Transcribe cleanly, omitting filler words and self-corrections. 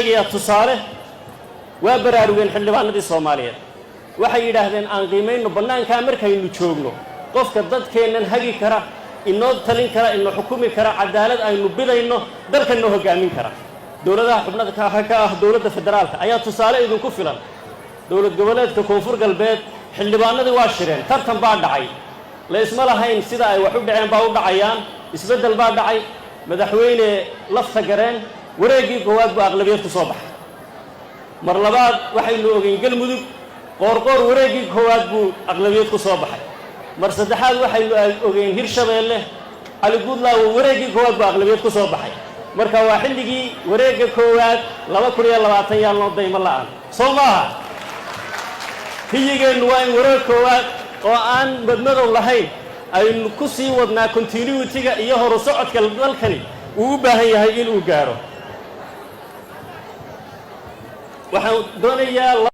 sheegayaa tusaale waa baraarugeen xildhibaanadii Soomaaliyeed waxay yiraahdeen aan qiimeeyno banaanka markaynu joogno qofka dadkeenan hagi kara inoo talin kara inoo xukumi kara cadaalad aynu bidayno dalkana hogaamin kara dawladaha xubnaha ka ah dawladda federaalka ayaa tusaale idinku filan dawlad goboleedka koonfur galbeed xildhibaanadii waa shireen tartan baa dhacay la isma lahayn sida ay wax u dhaceen baa u dhacayaan isbedel baa dhacay madaxweyne lafta gareen wareegii koowaad baa aqlabiyad ku soo baxay mar labaad waxaynu ogeyn galmudug qoorqoor wareegii koowaad buu aqlabiyad ku soo baxay mar saddexaad waxaynu ogeyn hirshabeelle cali guudlaaw wareegii koowaad buu aqlabiyad ku soo baxay marka waa xilligii wareegga koowaad 2020 yaa loo daymo la'aan Soomaha hiyigeennu waa in wareeg koowaad oo aan badmadow lahayn aynu ku sii wadnaa continuity-ga iyo horu socodka dalkani uu u baahan yahay in uu gaaro waxaan doonayaa